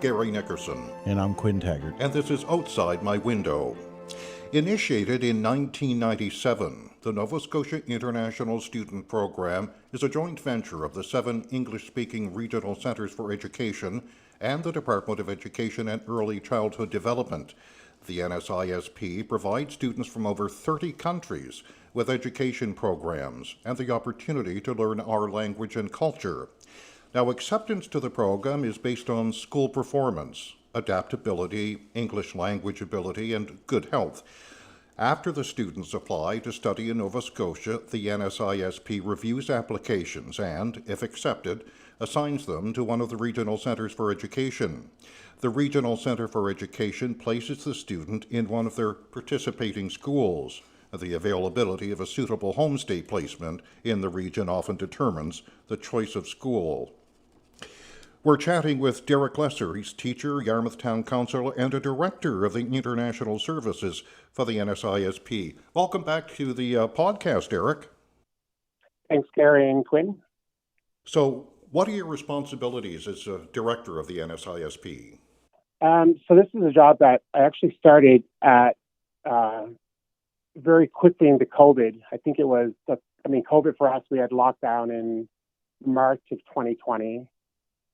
Gary Nickerson. And I'm Quinn Taggart. And this is Outside My Window. Initiated in 1997, the Nova Scotia International Student Program is a joint venture of the 7 English-speaking regional centres for education and the Department of Education and Early Childhood Development. The NSISP provides students from over 30 countries with education programs and the opportunity to learn our language and culture. Now, acceptance to the program is based on school performance, adaptability, English language ability, and good health. After the students apply to study in Nova Scotia, the NSISP reviews applications and, if accepted, assigns them to one of the regional centres for education. The Regional Centre for Education places the student in one of their participating schools. The availability of a suitable homestay placement in the region often determines the choice of school. We're chatting with Derek Lesser. He's teacher, Yarmouth Town Council, and a director of the International Services for the NSISP. Welcome back to the podcast, Derek. Thanks, Gary and Quinn. So, what are your responsibilities as a director of the NSISP? So this is a job that I actually started at very quickly into COVID. I think it was, COVID for us, we had lockdown in March of 2020.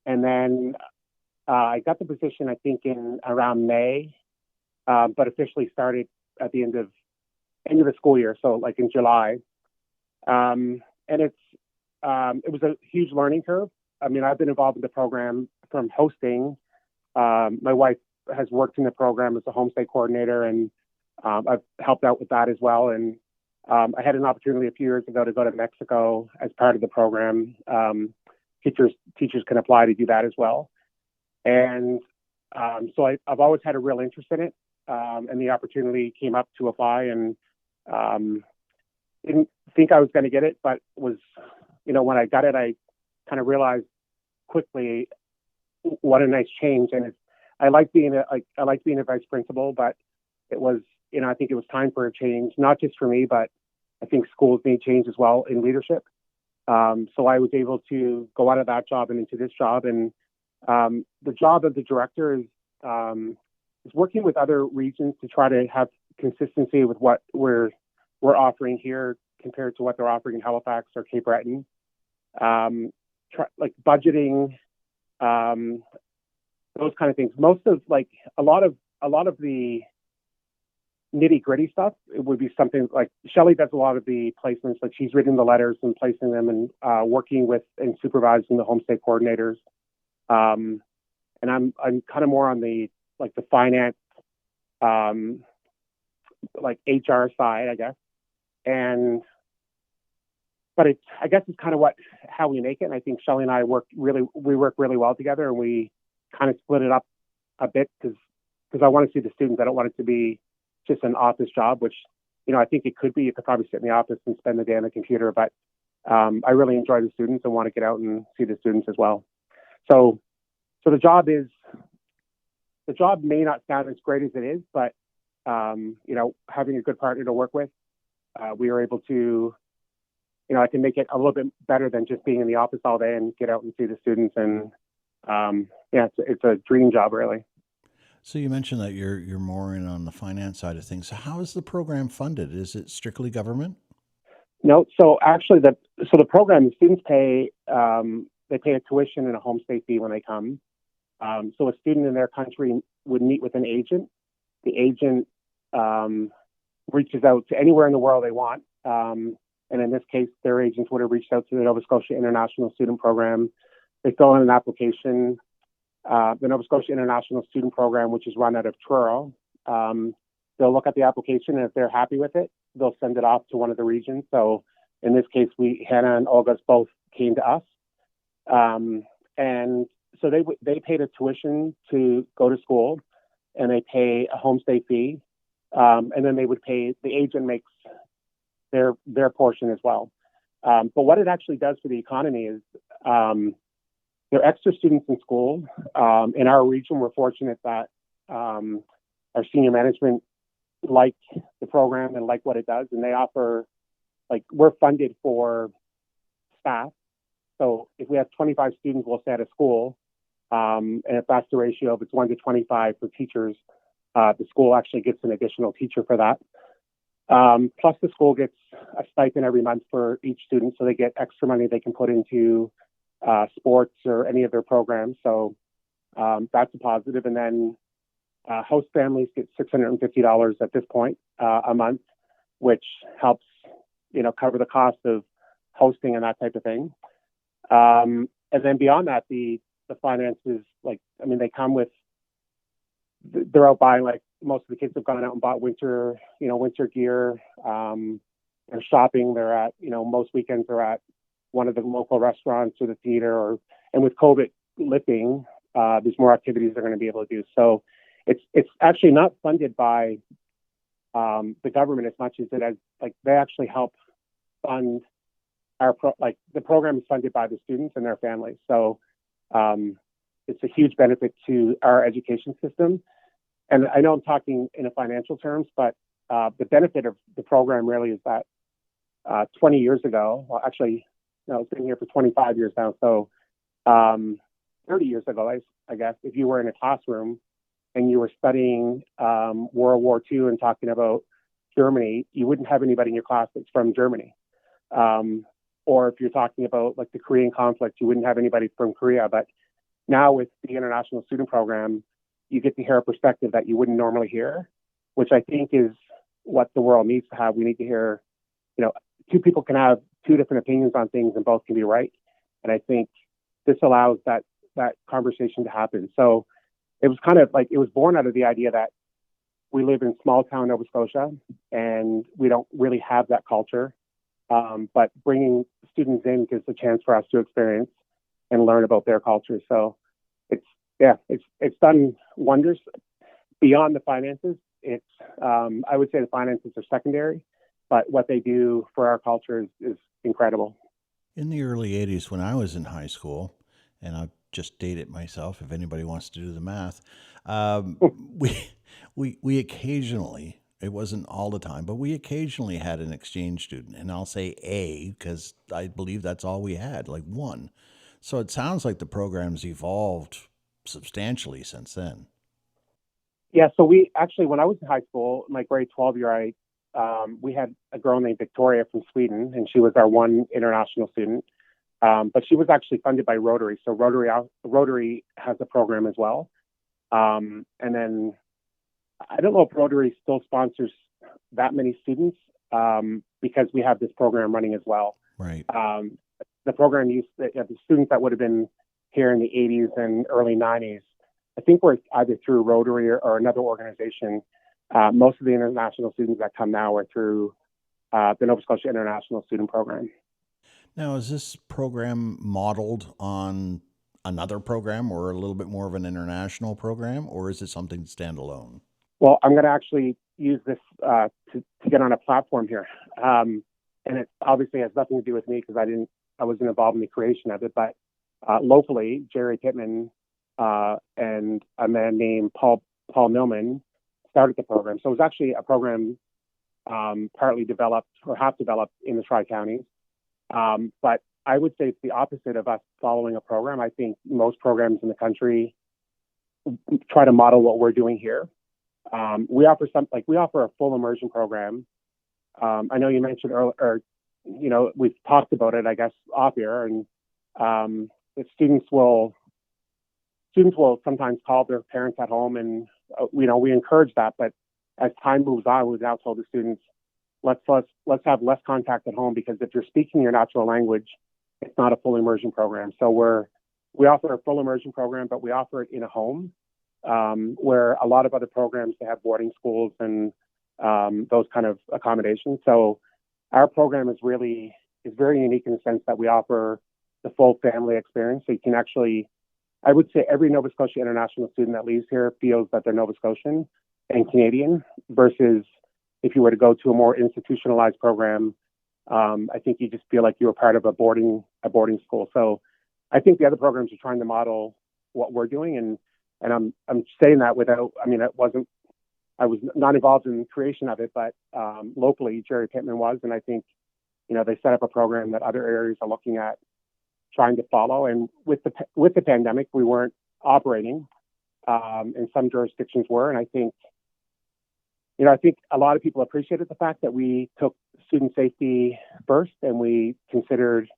And then I got the position, I think, in around May, but officially started at the end of the school year, so like in July. And it was a huge learning curve. I mean, I've been involved in the program from hosting. My wife has worked in the program as a homestay coordinator, and I've helped out with that as well. And I had an opportunity a few years ago to go to Mexico as part of the program. Teachers can apply to do that as well. And so I've always had a real interest in it. And the opportunity came up to apply, and didn't think I was going to get it, but was, when I got it, I kind of realized quickly what a nice change. And I like being a vice principal, but it was, I think it was time for a change, not just for me, but I think schools need change as well in leadership. So I was able to go out of that job and into this job. And the job of the director is working with other regions to try to have consistency with what we're offering here compared to what they're offering in Halifax or Cape Breton. Like budgeting, those kind of things. Most of a lot of the nitty gritty stuff, it would be something like Shelley does a lot of the placements, like she's written the letters and placing them and working with and supervising the homestay coordinators. And I'm kind of more on the finance, HR side, I guess. But I guess it's kind of how we make it. And I think Shelley and I work really well together, and we kind of split it up a bit because I want to see the students. I don't want it to be just an office job, which, I think it could be. You could probably sit in the office and spend the day on the computer, but I really enjoy the students and want to get out and see the students as well. So the job may not sound as great as it is, but, having a good partner to work with, we are able to, I can make it a little bit better than just being in the office all day and get out and see the students. And it's a dream job, really. So you mentioned that you're more in on the finance side of things. So how is the program funded? Is it strictly government? No. So actually, the program, the students pay they pay a tuition and a homestay fee when they come. So a student in their country would meet with an agent. The agent reaches out to anywhere in the world they want. And in this case, their agents would have reached out to the Nova Scotia International Student Program. They fill in an application. The Nova Scotia International Student Program, which is run out of Truro, they'll look at the application, and if they're happy with it, they'll send it off to one of the regions. So in this case, Hannah and Olga both came to us. And so they paid a tuition to go to school, and they pay a homestay fee. And then they would pay, the agent makes their portion as well. But what it actually does for the economy is there are extra students in school. In our region, we're fortunate that our senior management like the program and like what it does, and they offer, we're funded for staff. So if we have 25 students, we'll stay at a school. And if that's the ratio, if it's 1 to 25 for teachers, the school actually gets an additional teacher for that. Plus, the school gets a stipend every month for each student, so they get extra money they can put into sports or any of their programs. So that's a positive. And then host families get $650 at this point a month, which helps, cover the cost of hosting and that type of thing. And then beyond that, the finances, they come with, they're out buying, like most of the kids have gone out and bought winter gear. They're shopping. They're at, most weekends they're at one of the local restaurants or the theater, and with COVID lifting, there's more activities they're going to be able to do. So it's actually not funded by the government as much as it has, they actually help fund the program is funded by the students and their families. So it's a huge benefit to our education system. And I know I'm talking in a financial terms, but the benefit of the program really is that 20 years ago, well, actually, it's been here for 25 years now. So 30 years ago, I guess, if you were in a classroom and you were studying World War II and talking about Germany, you wouldn't have anybody in your class that's from Germany. Or if you're talking about like the Korean conflict, you wouldn't have anybody from Korea. But now with the international student program, you get to hear a perspective that you wouldn't normally hear, which I think is what the world needs to have. We need to hear, two people can have two different opinions on things and both can be right. And I think this allows that conversation to happen. So it was kind of like, it was born out of the idea that we live in small town Nova Scotia and we don't really have that culture. But bringing students in gives a chance for us to experience and learn about their culture. So it's done wonders beyond the finances. I would say the finances are secondary, but what they do for our culture is incredible. In the early 80s, when I was in high school, and I'll just date it myself if anybody wants to do the math, we occasionally, it wasn't all the time, but we occasionally had an exchange student. And I'll say a because I believe that's all we had, like one. So it sounds like the program's evolved substantially since then. Yeah, so we actually, when I was in high school, my grade 12 year, we had a girl named Victoria from Sweden, and she was our one international student. But she was actually funded by Rotary. So Rotary has a program as well. And then I don't know if Rotary still sponsors that many students because we have this program running as well. Right. The program the students that would have been here in the 80s and early 90s, I think we're either through Rotary or another organization. Most of the international students that come now are through the Nova Scotia International Student Program. Now, is this program modeled on another program or a little bit more of an international program, or is it something standalone? Well, I'm going to actually use this to get on a platform here. And it obviously has nothing to do with me because I wasn't involved in the creation of it, but locally, Jerry Pittman and a man named Paul Millman started the program. So it was actually a program partly developed or half developed in the Tri-Counties. But I would say it's the opposite of us following a program. I think most programs in the country try to model what we're doing here. We offer a full immersion program. I know you mentioned earlier, we've talked about it, I guess, off here, and the students will sometimes call their parents at home, and we encourage that. But as time moves on, we've now told the students, let's have less contact at home, because if you're speaking your natural language, it's not a full immersion program. So we offer a full immersion program, but we offer it in a home, where a lot of other programs, they have boarding schools and those kind of accommodations. So our program is very unique in the sense that we offer the full family experience. So you can actually, I would say every Nova Scotia international student that leaves here feels that they're Nova Scotian and Canadian, versus if you were to go to a more institutionalized program, I think you just feel like you're part of a boarding school. So I think the other programs are trying to model what we're doing, and I'm saying that I was not involved in the creation of it, but locally Jerry Pittman was, and I think they set up a program that other areas are looking at trying to follow. And with the pandemic, we weren't operating, and some jurisdictions were. And I think, I think a lot of people appreciated the fact that we took student safety first, and we considered,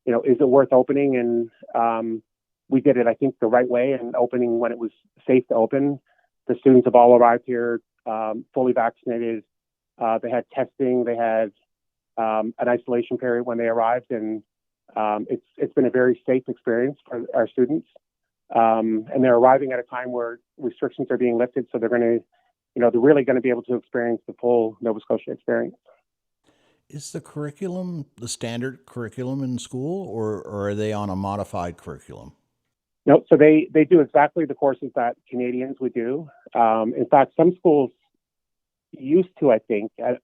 is it worth opening? And we did it, I think, the right way, and opening when it was safe to open. The students have all arrived here fully vaccinated. They had testing. They had an isolation period when they arrived, and it's been a very safe experience for our students. And they're arriving at a time where restrictions are being lifted, so they're going to, they're really going to be able to experience the full Nova Scotia experience. Is the curriculum the standard curriculum in school, or are they on a modified curriculum? No, so they do exactly the courses that Canadians would do. In fact, some schools used to, I think, I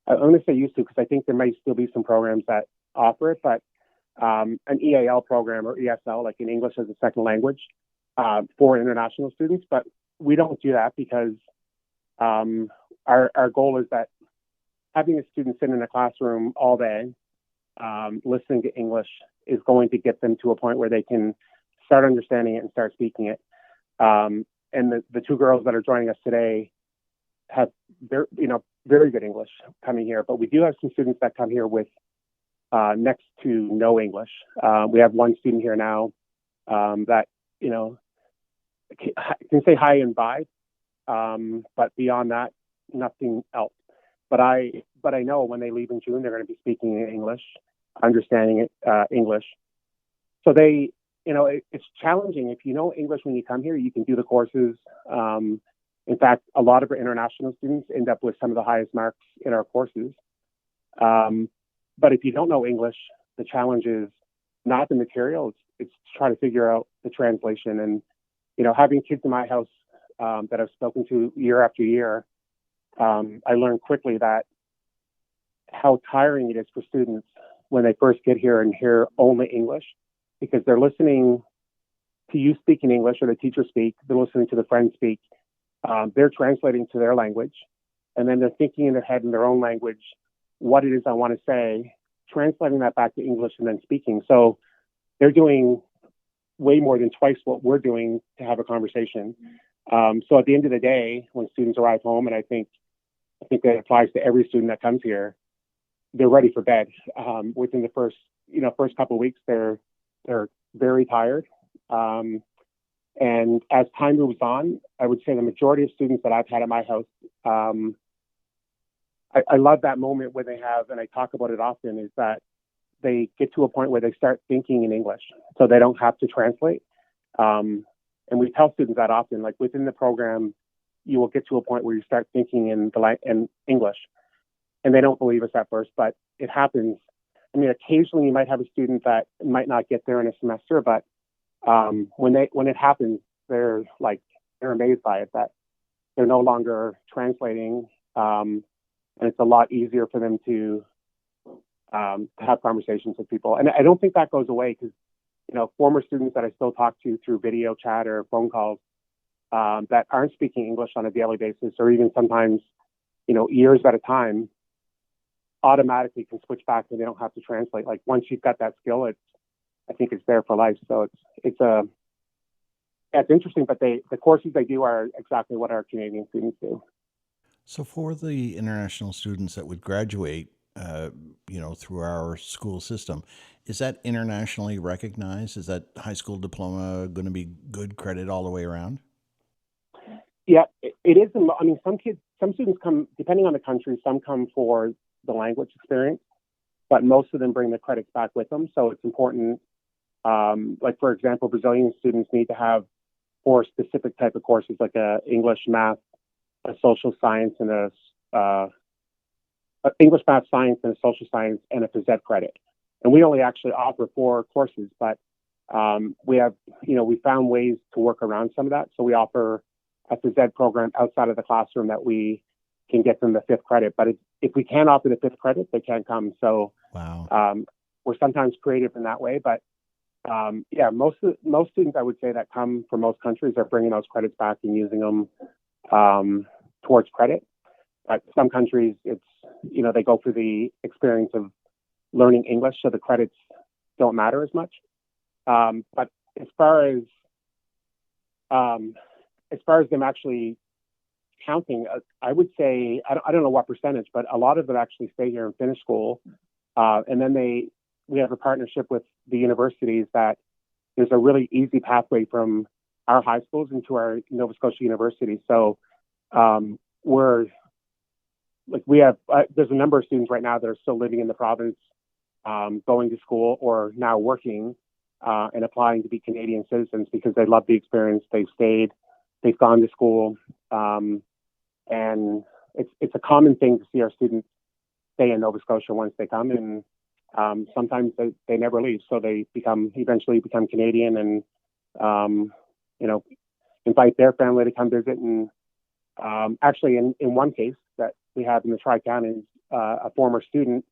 only say used to because I think there might still be some programs that offer it, but an EAL program or ESL, like in English as a second language, for international students. But we don't do that because our goal is that having a student sit in a classroom all day, listening to English, is going to get them to a point where they can start understanding it and start speaking it. And the two girls that are joining us today have very good English coming here, but we do have some students that come here with next to no English. We have one student here now that can say hi and bye, but beyond that, nothing else. But I know when they leave in June, they're going to be speaking English, understanding it English. So they, it's challenging. If you know English when you come here, you can do the courses. In fact, a lot of our international students end up with some of the highest marks in our courses. But if you don't know English, the challenge is not the material, it's trying to figure out the translation. And, having kids in my house that I've spoken to year after year, I learned quickly that how tiring it is for students when they first get here and hear only English, because they're listening to you speak in English or the teacher speak, they're listening to the friend speak, they're translating to their language, and then they're thinking in their head in their own language what it is I want to say, translating that back to English and then speaking. So they're doing way more than twice what we're doing to have a conversation. So at the end of the day, when students arrive home, and I think that applies to every student that comes here, they're ready for bed. Within the first couple of weeks, they're very tired. And as time moves on, I would say the majority of students that I've had at my house, I love that moment when they have, and I talk about it often, is that they get to a point where they start thinking in English, so they don't have to translate. And we tell students that often, like within the program, you will get to a point where you start thinking in English, and they don't believe us at first, but it happens. I mean, occasionally you might have a student that might not get there in a semester, but when it happens, they're amazed by it, that they're no longer translating, and it's a lot easier for them to have conversations with people. And I don't think that goes away, because former students that I still talk to through video chat or phone calls that aren't speaking English on a daily basis, or even sometimes years at a time, automatically can switch back and they don't have to translate. Like once you've got that skill, I think it's there for life. So it's interesting, but the courses they do are exactly what our Canadian students do. So for the international students that would graduate, through our school system, is that internationally recognized? Is that high school diploma going to be good credit all the way around? Yeah, it is. I mean, some students come, depending on the country, some come for the language experience, but most of them bring the credits back with them. So it's important. Like, for example, Brazilian students need to have 4 specific type of courses, like English, math, a social science, and English, math, science, and a social science, and a phys ed credit. And we only actually offer 4 courses, but we have, we found ways to work around some of that. So we offer a phys ed program outside of the classroom that we can get them the 5th credit. But if we can't offer the 5th credit, they can't come. So wow. We're sometimes creative in that way. But most students, I would say, that come from most countries are bringing those credits back and using them towards credit. But some countries, it's, they go through the experience of learning English, so the credits don't matter as much. But as far as Um, as far as them actually counting, I would say I don't know what percentage, but a lot of them actually stay here and finish school, and then we have a partnership with the universities that there's a really easy pathway from our high schools into our Nova Scotia universities. So we're like we have there's a number of students right now that are still living in the province, going to school or now working and applying to be Canadian citizens because they love the experience. They've stayed, they've gone to school, and it's a common thing to see our students stay in Nova Scotia once they come, and sometimes they never leave, so they eventually become Canadian, and you know, invite their family to come visit. And actually, in one case that we have in the Tri-Counties, a former student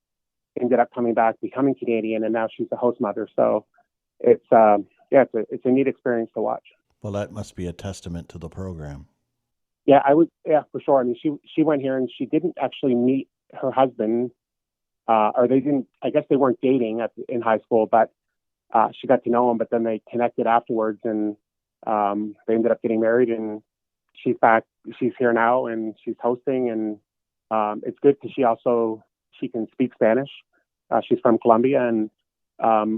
ended up coming back, becoming Canadian, and now she's a host mother. So it's it's a neat experience to watch. Well, that must be a testament to the program. Yeah, I would. Yeah, for sure. I mean, she went here and she didn't actually meet her husband, or they didn't. I guess they weren't dating in high school, but she got to know him. But then they connected afterwards, and they ended up getting married. And she's back. She's here now, and she's hosting. And it's good because she can speak Spanish. She's from Colombia, and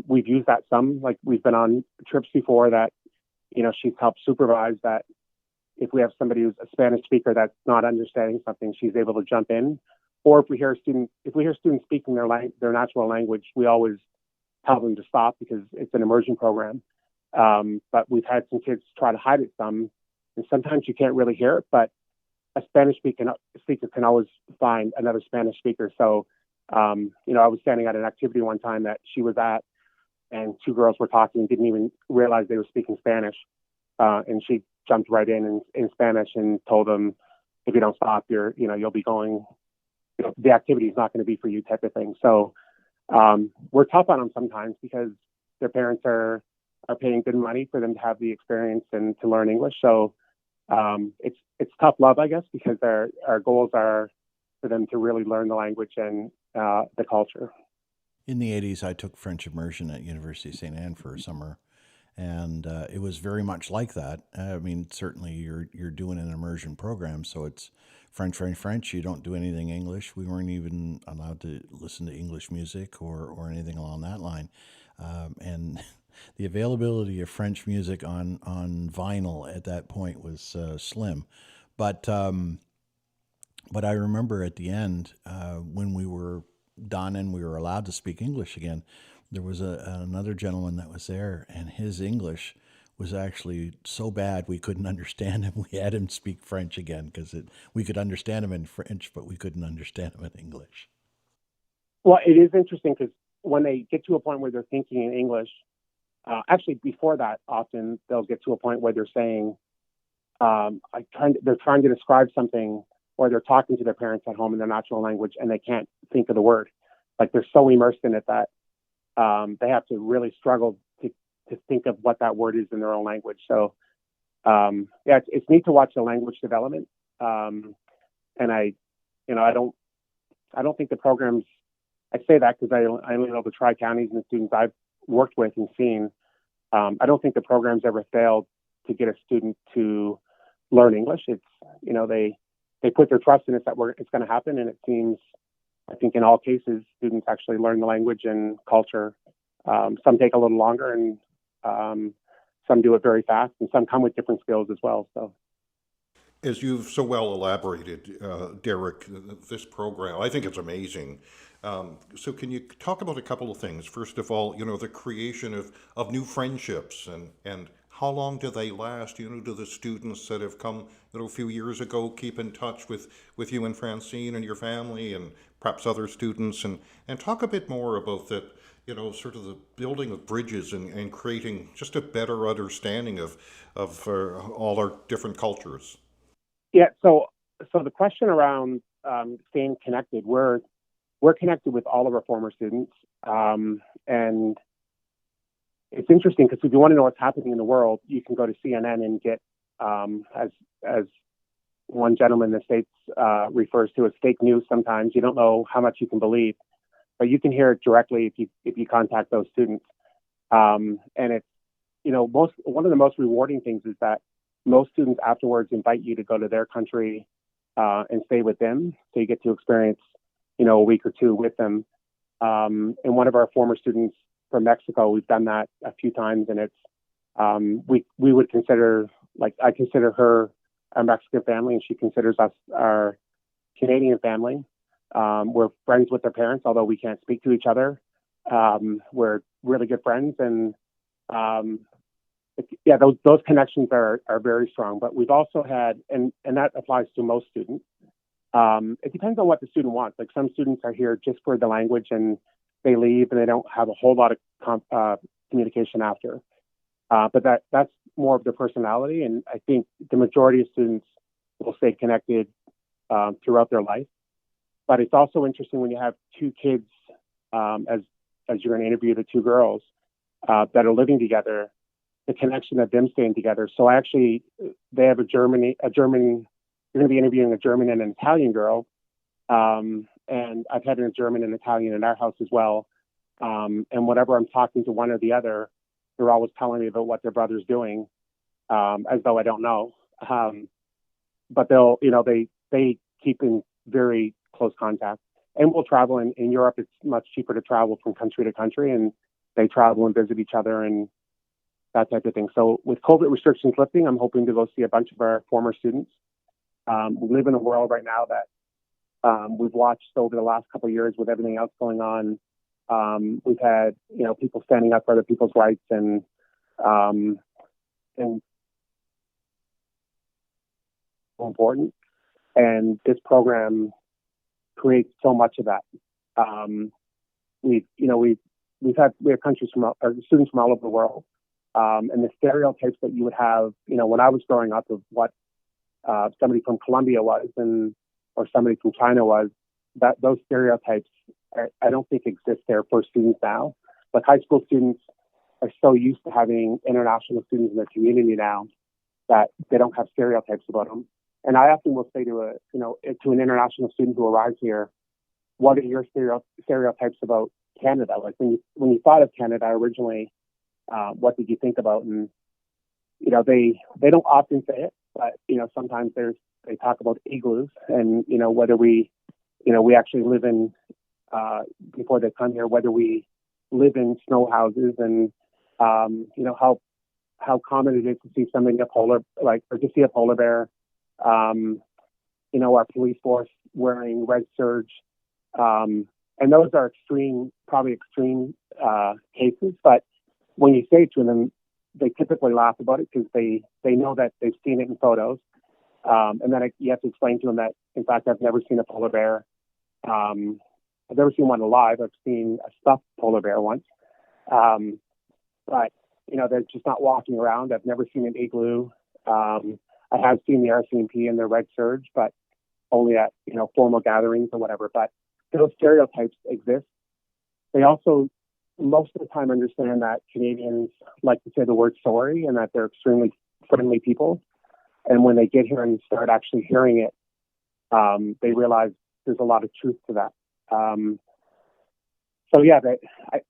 we've used that some. Like we've been on trips before that. She's helped supervise that. If we have somebody who's a Spanish speaker that's not understanding something, she's able to jump in. Or if we hear students speaking their natural language, we always tell them to stop because it's an immersion program. But we've had some kids try to hide it some, and sometimes you can't really hear it. But a Spanish speaker can always find another Spanish speaker. So, I was standing at an activity one time that she was at, and two girls were talking, didn't even realize they were speaking Spanish, and she jumped right in Spanish and told them, if you don't stop, you'll be going, the activity is not going to be for you, type of thing. So we're tough on them sometimes because their parents are paying good money for them to have the experience and to learn English. So it's tough love, I guess, because our goals are for them to really learn the language and the culture. In the 80s, I took French immersion at University of St. Anne for a summer. And it was very much like that. I mean, certainly you're doing an immersion program, so it's French, French, French. You don't do anything English. We weren't even allowed to listen to English music or anything along that line. And the availability of French music on vinyl at that point was slim. But I remember at the end when we were done and we were allowed to speak English again, there was another gentleman that was there, and his English was actually so bad we couldn't understand him. We had him speak French again because we could understand him in French, but we couldn't understand him in English. Well, it is interesting because when they get to a point where they're thinking in English, actually before that, often they'll get to a point where they're saying, they're trying to describe something, or they're talking to their parents at home in their natural language, and they can't think of the word. Like they're so immersed in it that they have to really struggle to think of what that word is in their own language. So, it's neat to watch the language development. And I don't think the programs. I say that because I only know the Tri-Counties and the students I've worked with and seen. I don't think the programs ever failed to get a student to learn English. It's they put their trust in it that it's going to happen, and it seems. I think in all cases, students actually learn the language and culture. Some take a little longer, and some do it very fast, and some come with different skills as well. So, as you've so well elaborated, Derek, this program, I think it's amazing. So can you talk about a couple of things? First of all, the creation of new friendships and how long do they last? Do the students that have come, a few years ago keep in touch with you and Francine and your family and perhaps other students, and talk a bit more about that, sort of the building of bridges and creating just a better understanding of all our different cultures. Yeah. So the question around staying connected, we're connected with all of our former students, and it's interesting because if you want to know what's happening in the world, you can go to CNN and get, as one gentleman in the States refers to as fake news. Sometimes you don't know how much you can believe, but you can hear it directly if you contact those students. And it's one of the most rewarding things is that most students afterwards invite you to go to their country and stay with them, so you get to experience, a week or two with them. And one of our former students from Mexico, we've done that a few times, and it's we would consider, like, I consider her our Mexican family, and she considers us our Canadian family. We're friends with their parents, although we can't speak to each other. We're really good friends, and yeah, those connections are very strong. But we've also had, and that applies to most students. It depends on what the student wants. Like, some students are here just for the language, and they leave, and they don't have a whole lot of communication after. But that's more of their personality, and I think the majority of students will stay connected throughout their life. But it's also interesting when you have two kids, as you're going to interview the two girls that are living together, the connection of them staying together. So they have a German. You're going to be interviewing a German and an Italian girl, and I've had a German and Italian in our house as well. And whenever I'm talking to one or the other, they're always telling me about what their brother's doing, as though I don't know. But they keep in very close contact. And we'll travel. In Europe, it's much cheaper to travel from country to country, and they travel and visit each other and that type of thing. So with COVID restrictions lifting, I'm hoping to go see a bunch of our former students. We live in a world right now that we've watched over the last couple of years with everything else going on. We've had, people standing up for other people's rights, and important. And this program creates so much of that. We have countries or students from all over the world, and the stereotypes that you would have, when I was growing up, of what somebody from Colombia was, or somebody from China was, that those stereotypes I don't think exist there for students now. Like, high school students are so used to having international students in their community now that they don't have stereotypes about them. And I often will say to an international student who arrives here, what are your stereotypes about Canada? Like, when you thought of Canada originally, what did you think about? And they don't often say it, but sometimes they talk about igloos, and whether we actually live in before they come here, whether we live in snow houses, and how common it is to see something or to see a polar bear. Our police force wearing red serge, and those are probably extreme cases. But when you say it to them, they typically laugh about it because they know that they've seen it in photos. And then you have to explain to them that, in fact, I've never seen a polar bear. I've never seen one alive. I've seen a stuffed polar bear once. But they're just not walking around. I've never seen an igloo. I have seen the RCMP and the red serge, but only at formal gatherings or whatever. But those stereotypes exist. They also, most of the time, understand that Canadians like to say the word sorry, and that they're extremely friendly people. And when they get here and start actually hearing it, they realize there's a lot of truth to that. So yeah,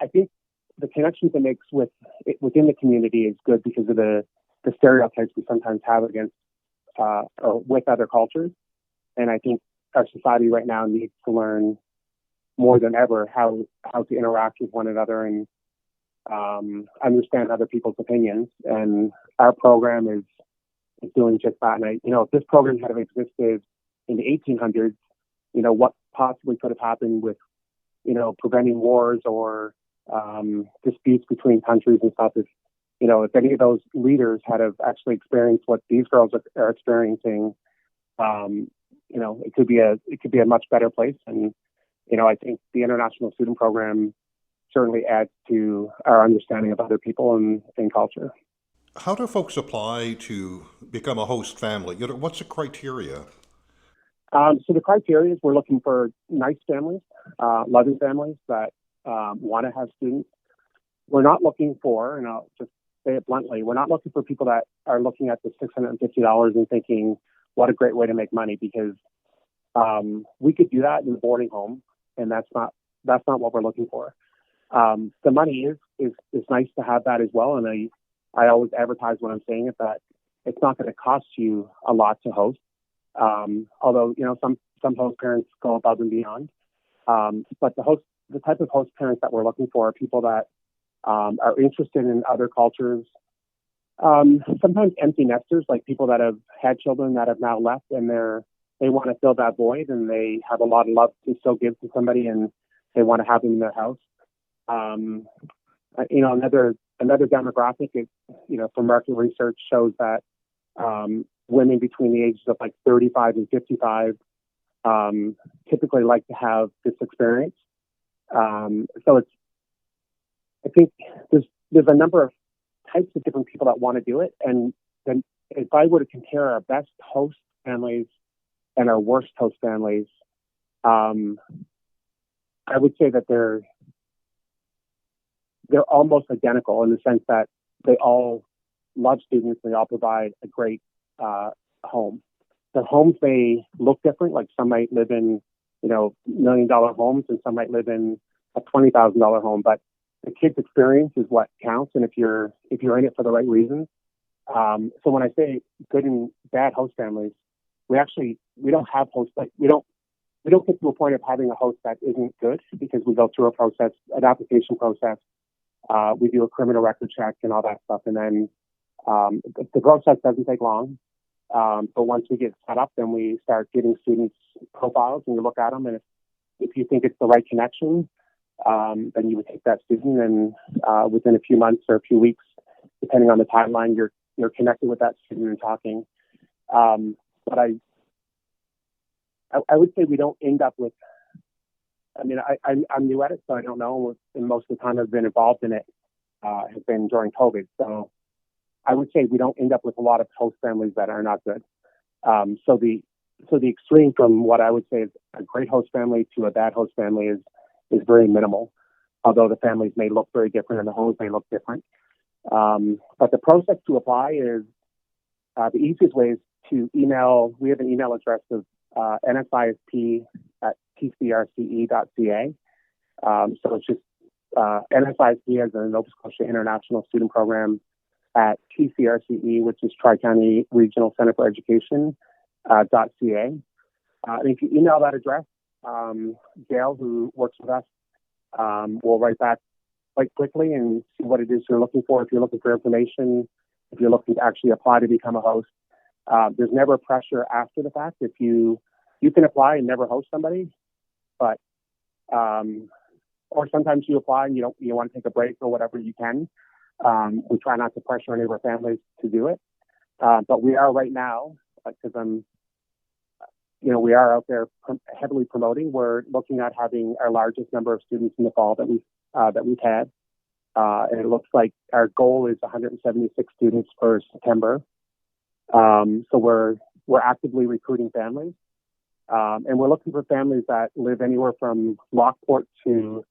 I think the connections it makes within the community is good because of the stereotypes we sometimes have against or with other cultures. And I think our society right now needs to learn more than ever how to interact with one another and understand other people's opinions. And our program is doing just that. And if this program had existed in the 1800s, what possibly could have happened with preventing wars or disputes between countries and stuff. If any of those leaders had have actually experienced what these girls are experiencing, it could be a much better place. And I think the international student program certainly adds to our understanding of other people and culture. How do folks apply to become a host family? What's the criteria? So the criteria is we're looking for nice families, loving families that want to have students. We're not looking for, and I'll just say it bluntly, we're not looking for people that are looking at the $650 and thinking, what a great way to make money, because we could do that in a boarding home, and that's not what we're looking for. The money is nice to have that as well, and I always advertise when I'm saying it that it's not going to cost you a lot to host. Although, some host parents go above and beyond. But the type of host parents that we're looking for are people that are interested in other cultures. Sometimes empty nesters, like people that have had children that have now left, and they want to fill that void, and they have a lot of love to still give to somebody, and they want to have them in their house. Another demographic is, from market research shows that women between the ages of like 35 and 55 typically like to have this experience. So I think there's a number of types of different people that want to do it. And then if I were to compare our best host families and our worst host families, I would say that they're almost identical in the sense that they all love students and they all provide a great home. The homes may look different. Like some might live in, $1 million homes, and some might live in a $20,000 home. But the kid's experience is what counts, and if you're in it for the right reasons. So when I say good and bad host families, we don't have hosts, like we don't get to a point of having a host that isn't good, because we go through an application process. We do a criminal record check and all that stuff, and then the process doesn't take long. But once we get set up, then we start getting students' profiles, and you look at them, and if you think it's the right connection, then you would take that student, and within a few months or a few weeks, depending on the timeline, you're connected with that student and talking. But I would say we don't end up with. I mean, I'm new at it, so I don't know. And most of the time I've been involved in it has been during COVID. So I would say we don't end up with a lot of host families that are not good. So the extreme from what I would say is a great host family to a bad host family is very minimal, although the families may look very different and the homes may look different. But the process to apply is the easiest way is to email. We have an email address of NSISP at tcrce.ca. So it's just NSISP as a Nova Scotia International Student Program at TCRCE, which is Tri-County Regional Center for Education .ca. And if you email that address, Gail, who works with us, will write back quite quickly and see what it is you're looking for. If you're looking for information, if you're looking to actually apply to become a host, there's never pressure after the fact. If you can apply and never host somebody, but or sometimes you apply and you want to take a break or whatever, you can. We try not to pressure any of our families to do it, but we are right now, because we are out there heavily promoting. We're looking at having our largest number of students in the fall that we've had, and it looks like our goal is 176 students for September. So we're actively recruiting families, and we're looking for families that live anywhere from Lockport to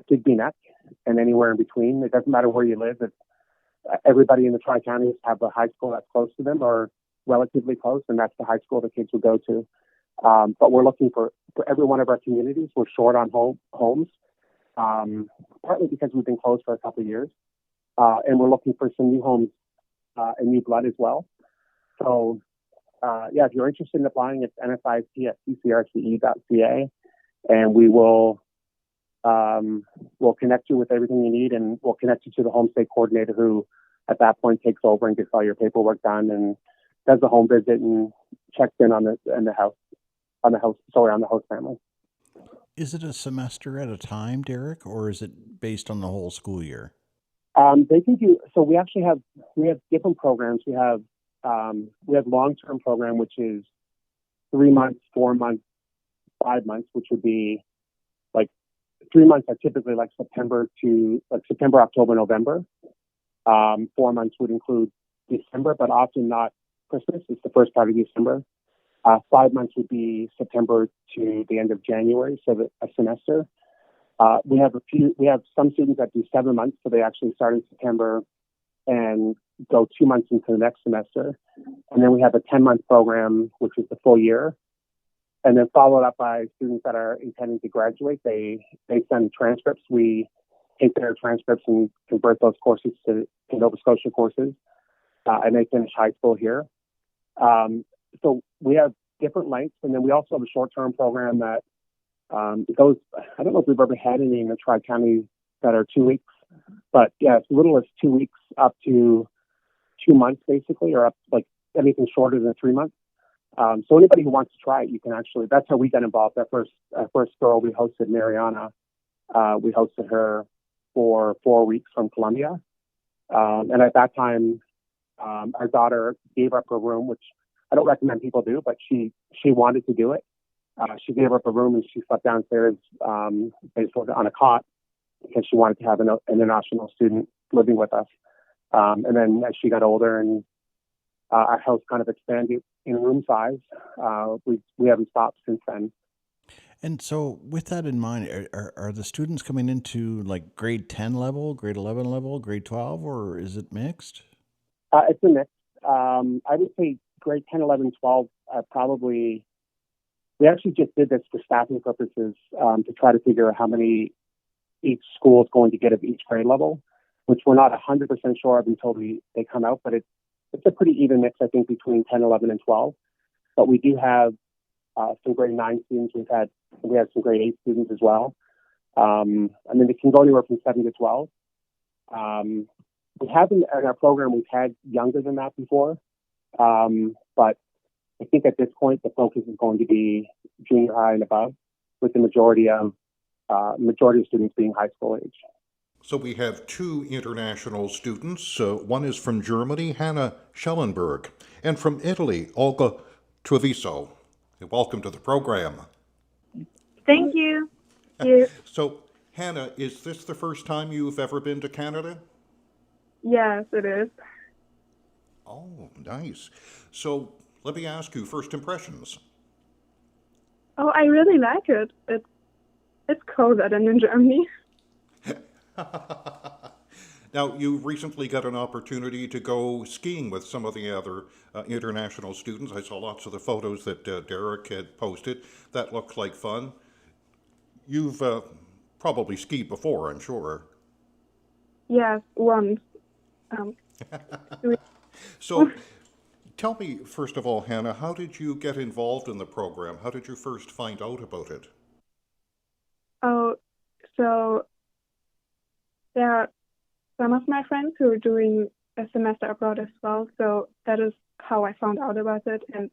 Digby Neck and anywhere in between. It doesn't matter where you live. Everybody in the Tri-Counties have a high school that's close to them or relatively close, and that's the high school the kids will go to. But we're looking for every one of our communities. We're short on homes, partly because we've been closed for a couple of years, and we're looking for some new homes and new blood as well. So, if you're interested in applying, it's NSISP at tcrce.ca, and we will we'll connect you with everything you need, and we'll connect you to the homestay coordinator, who at that point takes over and gets all your paperwork done and does the home visit and checks in on the host family. Is it a semester at a time, Derek, or is it based on the whole school year? They can do. So we actually have different programs. We have long-term program, which is 3 months, 4 months, 5 months, which would be like 3 months are typically like September, October, November. 4 months would include December, but often not Christmas. It's the first part of December. 5 months would be September to the end of January, so a semester. We have some students that do 7 months, so they actually start in September and go 2 months into the next semester. And then we have a 10-month program, which is the full year. And then followed up by students that are intending to graduate. They send transcripts. We take their transcripts and convert those courses to Nova Scotia courses. and they finish high school here. So we have different lengths, and then we also have a short-term program that it goes. I don't know if we've ever had any in the Tri-County that are 2 weeks, but yeah, it's as little as 2 weeks up to 2 months, basically, or up like anything shorter than 3 months. So anybody who wants to try it, you can actually. That's how we got involved. Our first girl we hosted, Mariana. We hosted her for 4 weeks from Colombia, and at that time, our daughter gave up her room, which I don't recommend people do, but she wanted to do it. She gave up a room and she slept downstairs, basically on a cot, because she wanted to have an international student living with us. And then as she got older and our house kind of expanded in room size, we haven't stopped since then. And so, with that in mind, are the students coming into like grade 10 level, grade 11 level, grade 12, or is it mixed? It's a mix. I would say grade 10, 11, 12 are probably. We actually just did this for staffing purposes to try to figure out how many each school is going to get of each grade level, which we're not 100% sure of until they come out, but it's a pretty even mix, I think, between 10, 11, and 12. But we do have some grade 9 students. We have some grade 8 students as well. I mean, it can go anywhere from 7 to 12. We haven't, in our program, we've had younger than that before. But I think at this point, the focus is going to be junior high and above, with the majority of students being high school age. So we have two international students. One is from Germany, Hannah Schellenberg, and from Italy, Olga Treviso. Welcome to the program. Thank you. You. So, Hannah, is this the first time you've ever been to Canada? Yes, it is. Oh, nice. So, let me ask you first impressions. Oh, I really like it. It's colder than in Germany. Now, you recently got an opportunity to go skiing with some of the other international students. I saw lots of the photos that Derek had posted. That looked like fun. You've probably skied before, I'm sure. Yes, once. Um, we- So, tell me, first of all, Hannah, how did you get involved in the program? How did you first find out about it? oh, so there are some of my friends who are doing a semester abroad as well. So that is how I found out about it, and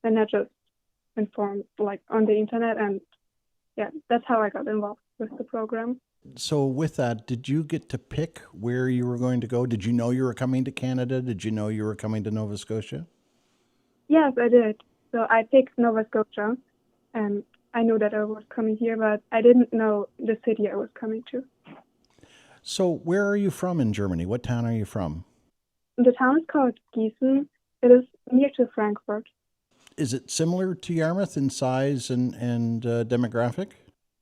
then I just informed like on the internet, and yeah, that's how I got involved with the program. So, with that, did you get to pick where you were going to go? Did you know you were coming to Canada? Did you know you were coming to Nova Scotia? Yes, I did. So I picked Nova Scotia, and I knew that I was coming here, but I didn't know the city I was coming to. So, where are you from in Germany? What town are you from? The town is called Gießen. It is near to Frankfurt. Is it similar to Yarmouth in size and demographic?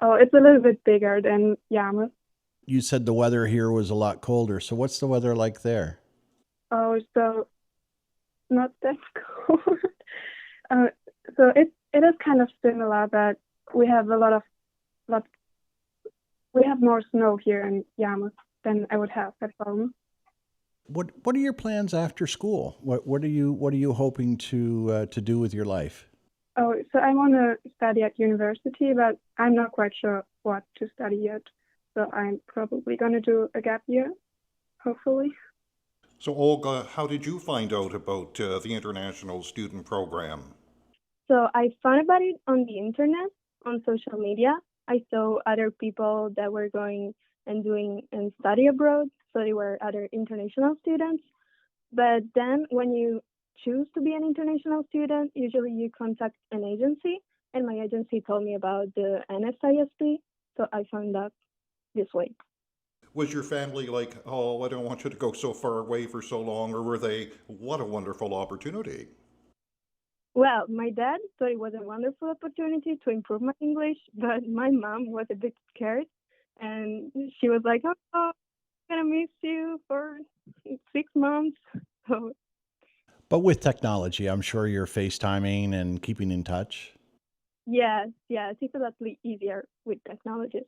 Oh, it's a little bit bigger than Yarmouth. You said the weather here was a lot colder. So, what's the weather like there? Oh, so not that cold. uh, so it is kind of similar, but we have lot we have more snow here in Yarmouth than I would have at home. What are your plans after school? What are you hoping to do with your life? Oh, so I want to study at university, but I'm not quite sure what to study yet. So I'm probably going to do a gap year, hopefully. So, Olga, how did you find out about the international student program? So I found about it on the internet, on social media. I saw other people that were going and doing and study abroad. So they were other international students. But then when you choose to be an international student, usually you contact an agency. And my agency told me about the NSISP. So I found out this way. Was your family like, oh, I don't want you to go so far away for so long, or were they, what a wonderful opportunity? Well, my dad thought it was a wonderful opportunity to improve my English, but my mom was a bit scared, and she was like, "Oh, I'm gonna miss you for 6 months." So But with technology, I'm sure you're FaceTiming and keeping in touch. yes, it's a lot easier with technologies.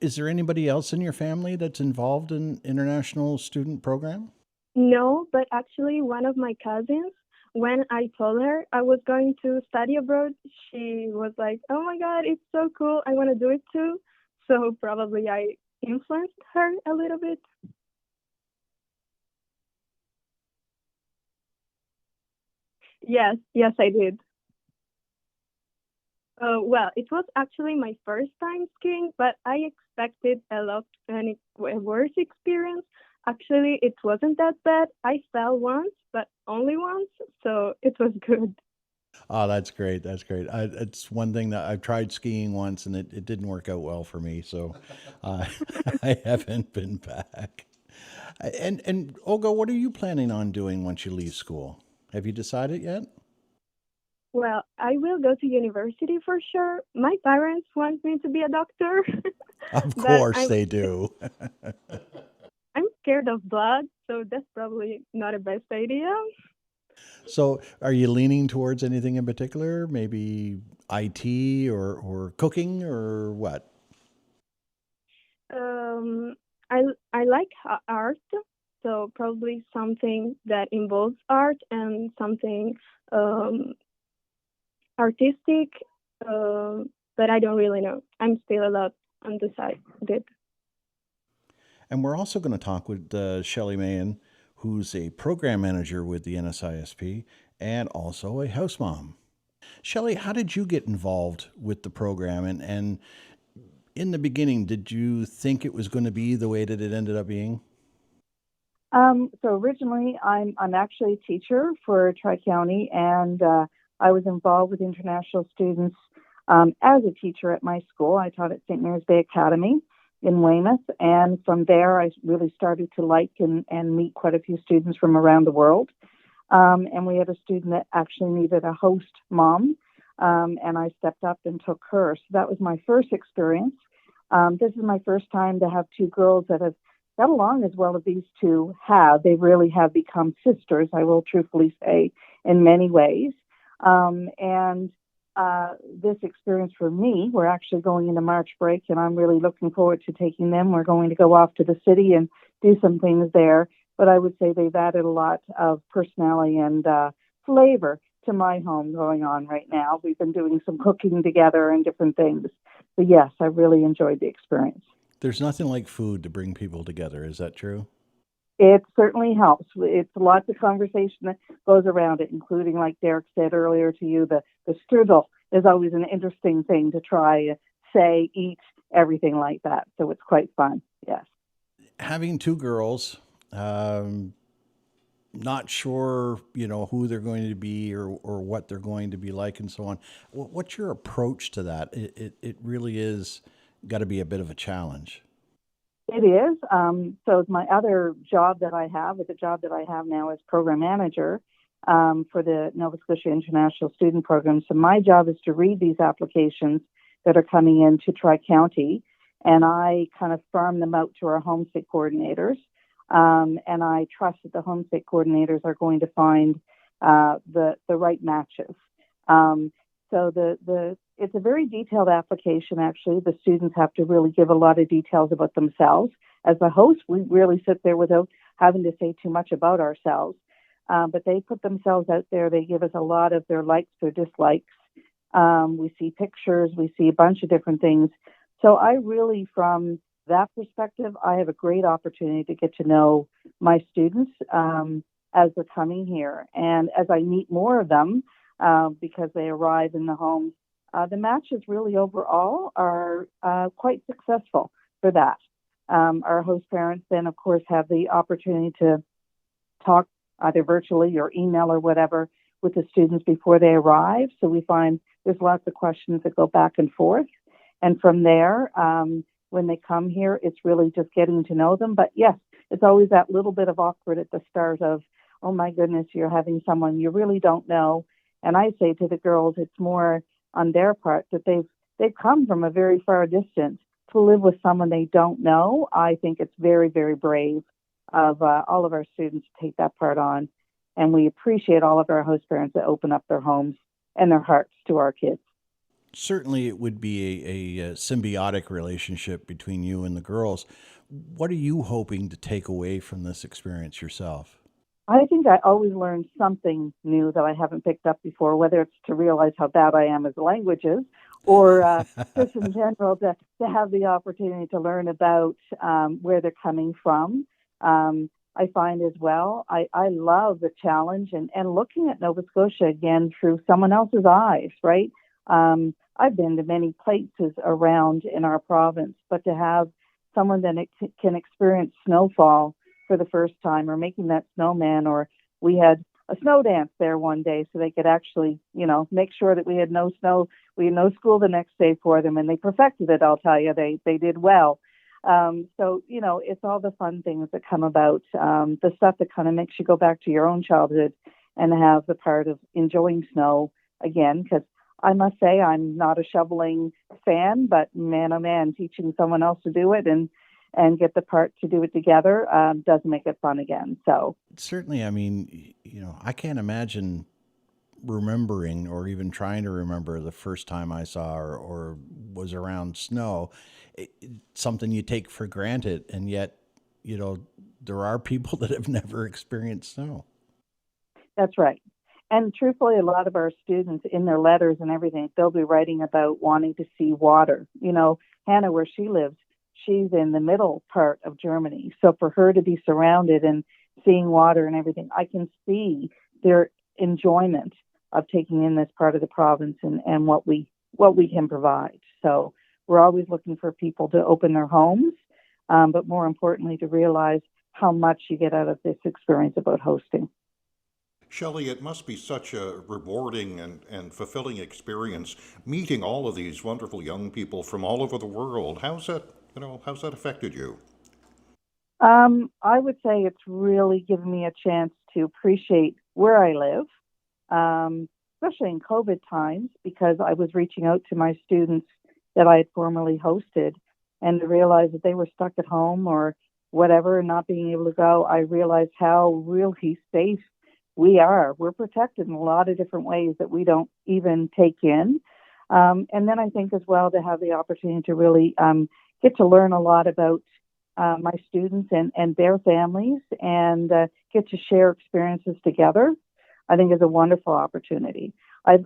Is there anybody else in your family that's involved in international student program? No, but actually, one of my cousins, when I told her I was going to study abroad, she was like, "Oh my God, it's so cool. I want to do it too." So probably I influenced her a little bit. Yes, I did. Well, it was actually my first time skiing, but I expected a lot and a worse experience. Actually, it wasn't that bad. I fell once, but only once, so it was good. Oh, that's great. That's great. It's one thing that I've tried skiing once and it didn't work out well for me. So uh, I haven't been back. And Olga, what are you planning on doing once you leave school? Have you decided yet? Well, I will go to university for sure. My parents want me to be a doctor, Of but course they do. I'm scared of blood, so that's probably not a best idea. So are you leaning towards anything in particular? Maybe IT or cooking or what? Um, I like art, so probably something that involves art and something um, artistic, but I don't really know. I'm still a lot undecided. And we're also going to talk with Shelley Mahan, who's a program manager with the NSISP and also a house mom. Shelley, how did you get involved with the program? And in the beginning, did you think it was going to be the way that it ended up being? So originally, I'm actually a teacher for Tri County, and I was involved with international students as a teacher at my school. I taught at St. Mary's Bay Academy in Weymouth, and from there, I really started to like and meet quite a few students from around the world. And we had a student that actually needed a host mom, and I stepped up and took her. So that was my first experience. This is my first time to have two girls that have got along as well as these two have. They really have become sisters, I will truthfully say, in many ways. And this experience for me, we're actually going into March break, and I'm really looking forward to taking them. We're going to go off to the city and do some things there. But I would say they've added a lot of personality and flavor to my home going on right now. We've been doing some cooking together and different things. But yes, I really enjoyed the experience. There's nothing like food to bring people together. Is that true? It certainly helps. It's lots of conversation that goes around it, including, like Derek said earlier to you, the strudel is always an interesting thing to try, say, eat, everything like that. So it's quite fun. Yes. Having two girls, um, not sure, who they're going to be or what they're going to be like and so on. What's your approach to that? It really is got to be a bit of a challenge. It is. So my other job that I have, the job that I have now as program manager for the Nova Scotia International Student Program. So my job is to read these applications that are coming in to Tri County, and I kind of farm them out to our homesick coordinators. And I trust that the homesick coordinators are going to find the right matches. So it's a very detailed application. Actually, the students have to really give a lot of details about themselves. As the host, we really sit there without having to say too much about ourselves. But they put themselves out there. They give us a lot of their likes, their dislikes. We see pictures. We see a bunch of different things. So I really, from that perspective, I have a great opportunity to get to know my students as they're coming here. And as I meet more of them, because they arrive in the homes, the matches really overall are quite successful for that. Our host parents then, of course, have the opportunity to talk either virtually or email or whatever with the students before they arrive. So we find there's lots of questions that go back and forth. And from there, when they come here, it's really just getting to know them. But yes, it's always that little bit of awkward at the start of, oh my goodness, you're having someone you really don't know. And I say to the girls, it's more on their part that they've come from a very far distance to live with someone they don't know. I think it's very, very brave of all of our students to take that part on. And we appreciate all of our host parents that open up their homes and their hearts to our kids. Certainly, it would be a symbiotic relationship between you and the girls. What are you hoping to take away from this experience yourself? I think I always learn something new that I haven't picked up before, whether it's to realize how bad I am at languages or just in general to have the opportunity to learn about where they're coming from. I find as well, I love the challenge and looking at Nova Scotia again through someone else's eyes, right? I've been to many places around in our province, but to have someone that can experience snowfall for the first time or making that snowman, or we had a snow dance there one day so they could actually, make sure that we had no snow, we had no school the next day for them, and they perfected it, I'll tell you. They did well. So, it's all the fun things that come about, the stuff that kind of makes you go back to your own childhood and have the part of enjoying snow again, because I must say I'm not a shoveling fan, but man, oh man, teaching someone else to do it and get the part to do it together does make it fun again. So Certainly, I mean, I can't imagine remembering or even trying to remember the first time I saw or was around snow. It's something you take for granted, and yet, there are people that have never experienced snow. that's right. And truthfully, a lot of our students in their letters and everything, they'll be writing about wanting to see water. Hannah, where she lives, she's in the middle part of Germany. So for her to be surrounded and seeing water and everything, I can see their enjoyment of taking in this part of the province and what we can provide. So we're always looking for people to open their homes, but more importantly, to realize how much you get out of this experience about hosting. Shelley, it must be such a rewarding and fulfilling experience meeting all of these wonderful young people from all over the world. How's that affected you? I would say it's really given me a chance to appreciate where I live, especially in COVID times, because I was reaching out to my students that I had formerly hosted, and to realize that they were stuck at home or whatever and not being able to go, I realized how really safe we are. We're protected in a lot of different ways that we don't even take in. And then I think as well to have the opportunity to really get to learn a lot about my students and their families and get to share experiences together, I think is a wonderful opportunity. I've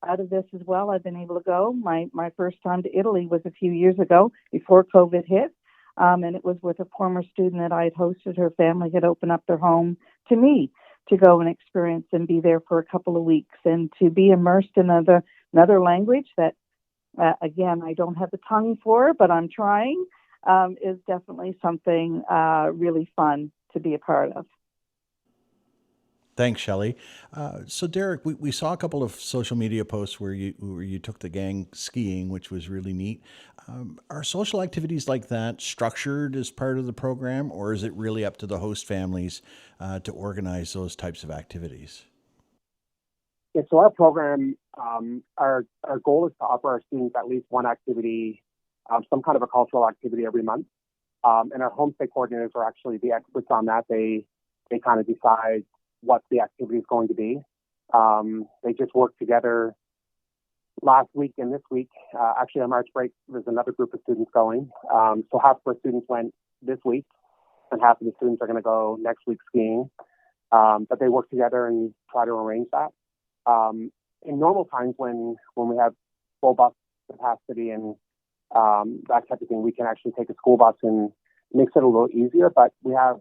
out of this as well, I've been able to go. My first time to Italy was a few years ago before COVID hit. And it was with a former student that I had hosted. Her family had opened up their home to me to go and experience and be there for a couple of weeks and to be immersed in another language that, again, I don't have the tongue for, but I'm trying, is definitely something really fun to be a part of. Thanks, Shelley. So, Derek, we saw a couple of social media posts where you took the gang skiing, which was really neat. Are social activities like that structured as part of the program, or is it really up to the host families to organize those types of activities? Yeah, so our program, our goal is to offer our students at least one activity, some kind of a cultural activity every month. And our homestay coordinators are actually the experts on that. They kind of decide what the activity is going to be. They just work together last week and this week. Actually, on March break, there's another group of students going. So half of our students went this week, and half of the students are going to go next week skiing. But they work together and try to arrange that. In normal times, when we have full bus capacity and that type of thing, we can actually take a school bus and makes it a little easier. But we have,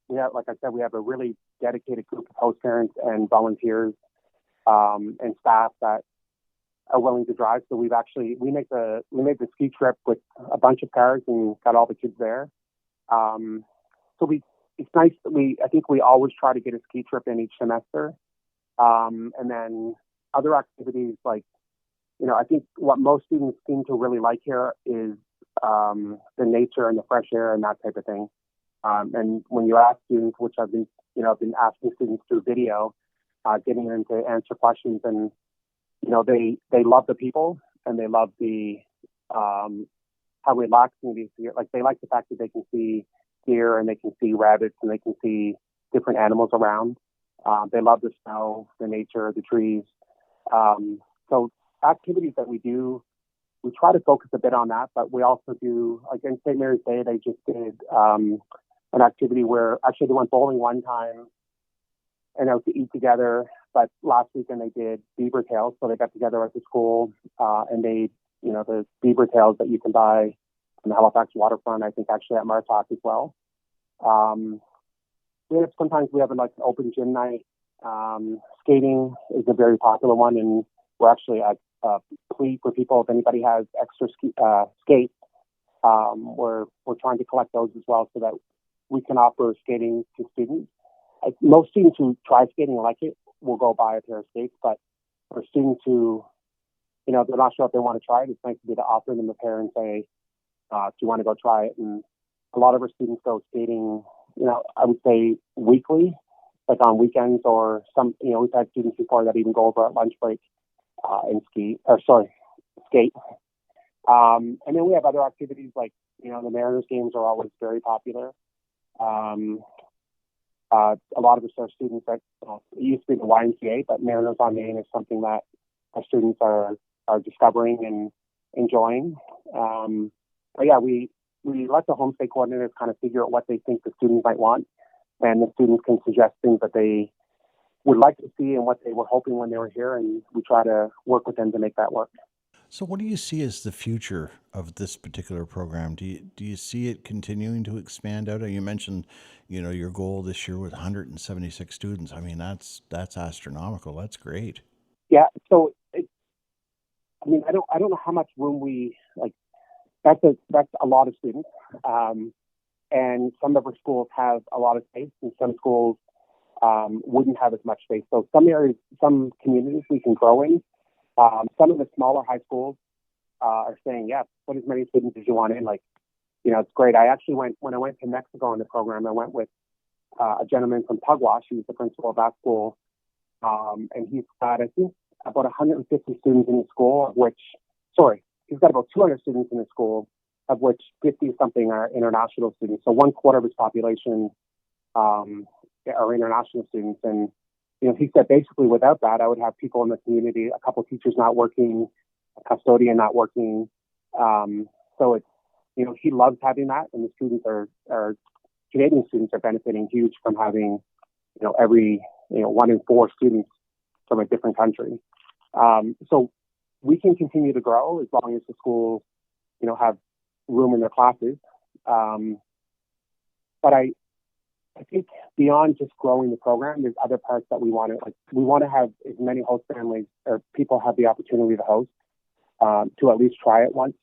like I said, we have a really dedicated group of host parents and volunteers and staff that are willing to drive. So we made the ski trip with a bunch of cars and got all the kids there. It's nice that I think we always try to get a ski trip in each semester. And then other activities like, I think what most students seem to really like here is the nature and the fresh air and that type of thing. And when you ask students, which I've been asking students through video, getting them to answer questions, and they love the people and they love the how relaxing it is here. Like they like the fact that they can see deer and they can see rabbits and they can see different animals around. They love the snow, the nature, the trees. So activities that we do, we try to focus a bit on that, but we also do, like in St. Mary's Day, they just did an activity where actually they went bowling one time and out to eat together. But last weekend they did beaver tails, so they got together at the school and made, the beaver tails that you can buy on the Halifax waterfront. I think actually at Martok as well. Sometimes we have like an open gym night. Skating is a very popular one, and we're actually at plea for people if anybody has extra skates. We're trying to collect those as well so that we can offer skating to students. Most students who try skating and like it will go buy a pair of skates, but for students who, they're not sure if they want to try it, it's nice to be able to offer them a pair and say, do you want to go try it? And a lot of our students go skating, I would say weekly, like on weekends, or some, we've had students before that even go over at lunch break and skate. And then we have other activities like, the Mariners games are always very popular. A lot of us are students that, it used to be the YMCA, but Mariners on Main is something that our students are discovering and enjoying. But yeah, we let the homestay coordinators kind of figure out what they think the students might want, and the students can suggest things that they would like to see and what they were hoping when they were here, and we try to work with them to make that work. So what do you see as the future of this particular program? Do you see it continuing to expand out? You mentioned, your goal this year with 176 students. I mean, that's astronomical. That's great. Yeah. So, I don't know how much room we like. That's a lot of students, and some of our schools have a lot of space, and some schools wouldn't have as much space. So some areas, some communities we can grow in. Some of the smaller high schools are saying, yeah, put as many students as you want in. Like, it's great. I actually when I went to Mexico in the program, I went with a gentleman from Pugwash. He's the principal of that school. And he's got, I think, about 150 students in his school, he's got about 200 students in his school, of which 50 something are international students. So 1/4 of his population are international students. And he said basically without that, I would have people in the community, a couple of teachers not working, a custodian not working. So it's, he loves having that, and the students Canadian students are benefiting huge from having, every, 1 in 4 students from a different country. So we can continue to grow as long as the schools, have room in their classes. But I think beyond just growing the program, there's other parts that we want to, we want to have as many host families or people have the opportunity to host, to at least try it once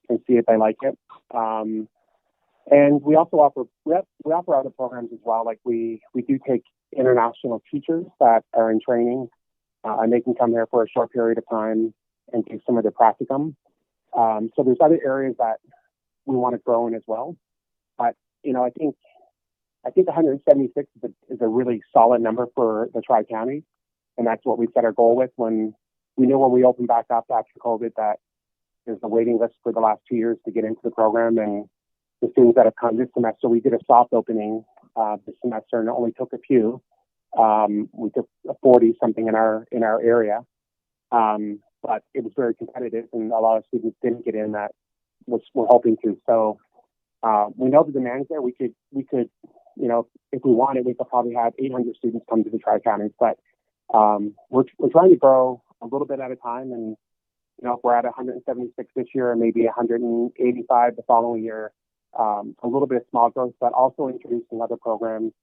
and see if they like it. And we also offer, we offer other programs as well. Like we do take international teachers that are in training, and they can come here for a short period of time and do some of the practicum. So there's other areas that we want to grow in as well. But, I think 176 is a really solid number for the Tri-County. And that's what we set our goal with when we opened back up after COVID that there's a waiting list for the last 2 years to get into the program. And the students that have come this semester, we did a soft opening this semester and it only took a few. We took 40 something in our area. But it was very competitive and a lot of students didn't get in that which we're hoping to. So we know the demand's there. We could, if we wanted, we could probably have 800 students come to the Tri-Counties, but we're trying to grow a little bit at a time. And, if we're at 176 this year and maybe 185 the following year, a little bit of small growth, but also introducing other programs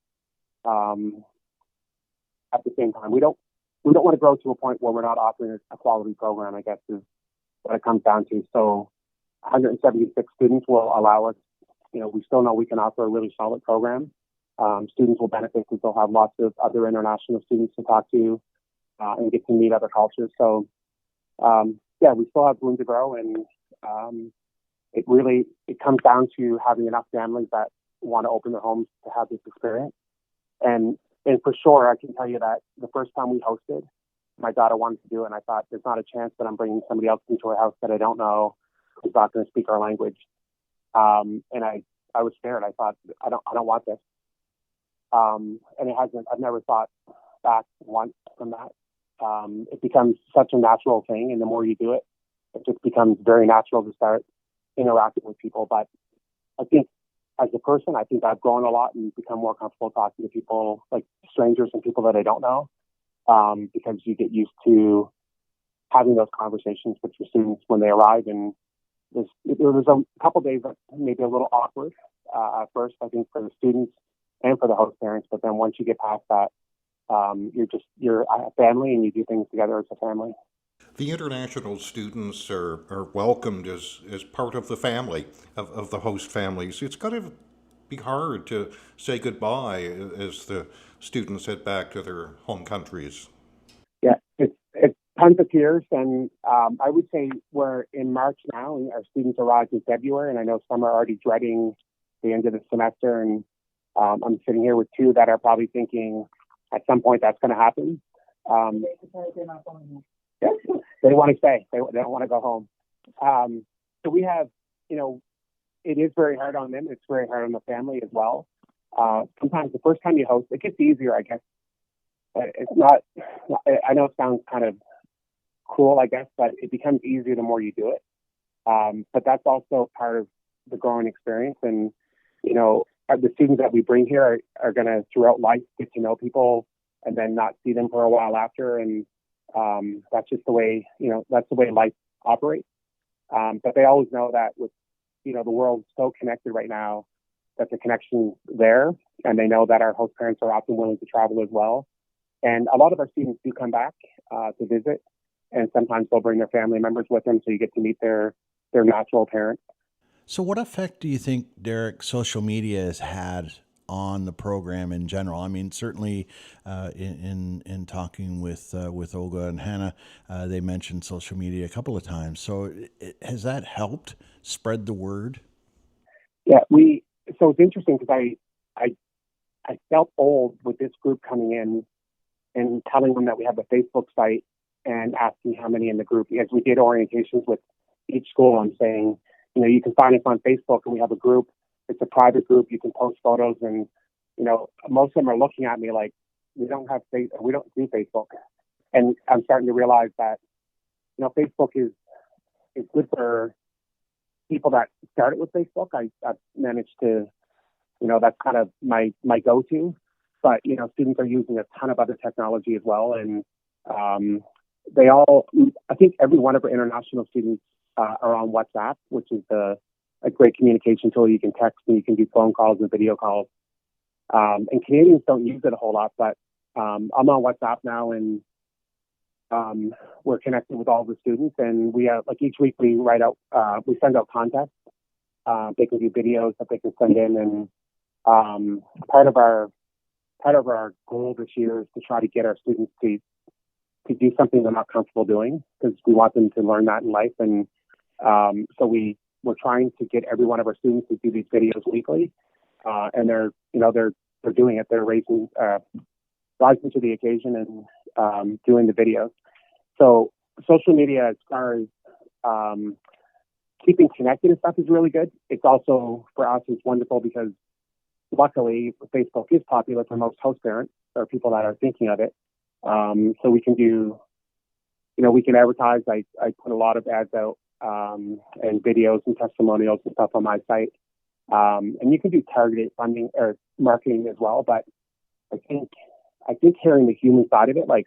at the same time. We don't want to grow to a point where we're not offering a quality program, I guess, is what it comes down to. So 176 students will allow us, we still know we can offer a really solid program. Students will benefit because they'll have lots of other international students to talk to and get to meet other cultures. So, we still have room to grow. And it comes down to having enough families that want to open their homes to have this experience. And for sure, I can tell you that the first time we hosted, my daughter wanted to do it, and I thought, there's not a chance that I'm bringing somebody else into our house that I don't know who's not going to speak our language. And I was scared. I thought, I don't want this. And it hasn't. I've never thought back once from that. It becomes such a natural thing, and the more you do it, it just becomes very natural to start interacting with people. But I think as a person, I think I've grown a lot and become more comfortable talking to people like strangers and people that I don't know, because you get used to having those conversations with your students when they arrive. And there was a couple days that maybe a little awkward at first, I think, for the students and for the host parents. But then once you get past that, you're a family and you do things together as a family. The international students are welcomed as part of the family, of the host families. It's got to be hard to say goodbye as the students head back to their home countries. Yeah, it's tons of tears, and I would say we're in March now, and our students arrive in February, and I know some are already dreading the end of the semester, and I'm sitting here with two that are probably thinking at some point that's going to happen. Yeah, they want to stay. They don't want to go home. So we have, it is very hard on them. It's very hard on the family as well. Sometimes the first time you host, it gets easier, I guess. It's not, I know it sounds kind of cruel, I guess, but it becomes easier the more you do it. But that's also part of the growing experience. And, the students that we bring here are going to, throughout life, get to know people and then not see them for a while after. And that's just the way, that's the way life operates. But they always know that with, the world's so connected right now that the connection's there. And they know that our host parents are often willing to travel as well. And a lot of our students do come back to visit, and sometimes they'll bring their family members with them, so you get to meet their natural parents. So, what effect do you think, Derek, social media has had on the program in general? I mean, certainly in talking with Olga and Hannah, they mentioned social media a couple of times. So, has that helped spread the word? Yeah, so it's interesting because I felt old with this group coming in and telling them that we have a Facebook site and asking how many in the group. As we did orientations with each school, I'm saying, you can find us on Facebook, and we have a group. It's a private group. You can post photos, and most of them are looking at me like we don't do Facebook. And I'm starting to realize that Facebook is good for people that started with Facebook. I've managed to, that's kind of my go-to. But students are using a ton of other technology as well, and I think every one of our international students are on WhatsApp, which is a great communication tool. You can text and you can do phone calls and video calls. And Canadians don't use it a whole lot, but I'm on WhatsApp now, and we're connected with all the students. And we have, like, each week we send out contests. They can do videos that they can send in, and part of our goal this year is to try to get our students to do something they're not comfortable doing, because we want them to learn that in life. And so we're trying to get every one of our students to do these videos weekly, and they're doing it. They're rising to the occasion and doing the videos. So social media, as far as keeping connected and stuff, is really good. It's also, for us, it's wonderful because luckily Facebook is popular for most host parents or people that are thinking of it. So we can do, we can advertise. I put a lot of ads out and videos and testimonials and stuff on my site. And you can do targeted funding or marketing as well. But I think hearing the human side of it, like,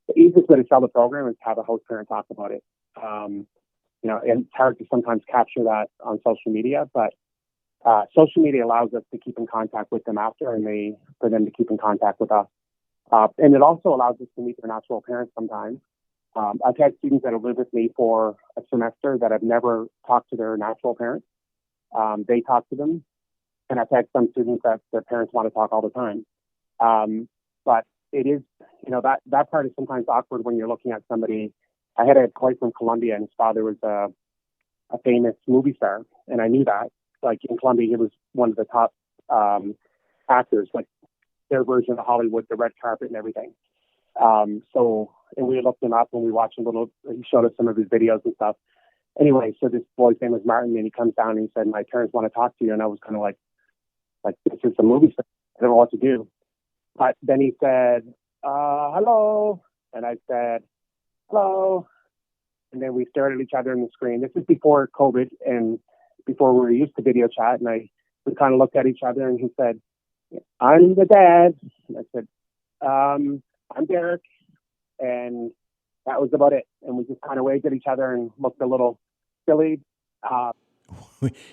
the easiest way to sell the program is to have a host parent talk about it. And it's hard to sometimes capture that on social media, but social media allows us to keep in contact with them after, and for them to keep in contact with us. And it also allows us to meet their natural parents sometimes. I've had students that have lived with me for a semester that have never talked to their natural parents. They talk to them. And I've had some students that their parents want to talk all the time. But it is, that part is sometimes awkward when you're looking at somebody. I had a boy from Colombia, and his father was a famous movie star. And I knew that. Like, in Colombia, he was one of the top actors, like their version of Hollywood, the red carpet and everything. And we looked him up and we watched he showed us some of his videos and stuff. Anyway, so this boy's name was Martin, and he comes down and he said, "My parents want to talk to you." And I was kind of like, this is a movie star. I don't know what to do. But then he said, hello. And I said, hello. And then we stared at each other in the screen. This is before COVID and before we were used to video chat. And I we kind of looked at each other, and he said, "I'm the dad." And I said, "I'm Derek," and that was about it. And we just kind of waved at each other and looked a little silly.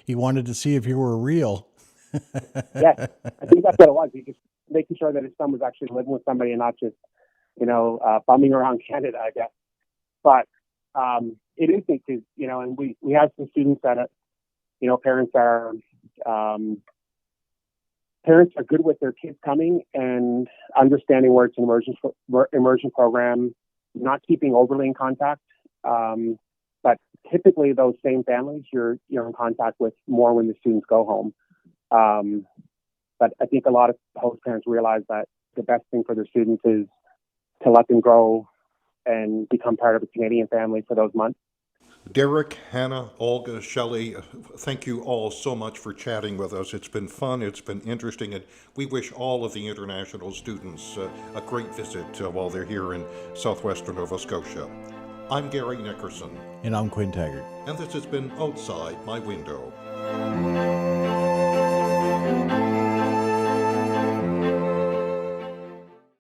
He wanted to see if you were real. Yes, I think that's what it was. He just making sure that his son was actually living with somebody and not just, bumming around Canada, I guess. But it is because, and we have some students that, parents are good with their kids coming and understanding where it's an immersion program, not keeping overly in contact. But typically those same families you're in contact with more when the students go home. But I think a lot of host parents realize that the best thing for their students is to let them grow and become part of a Canadian family for those months. Derek, Hannah, Olga, Shelley, thank you all so much for chatting with us. It's been fun, it's been interesting, and we wish all of the international students a great visit while they're here in southwestern Nova Scotia. I'm Gary Nickerson. And I'm Quinn Taggart. And this has been Outside My Window.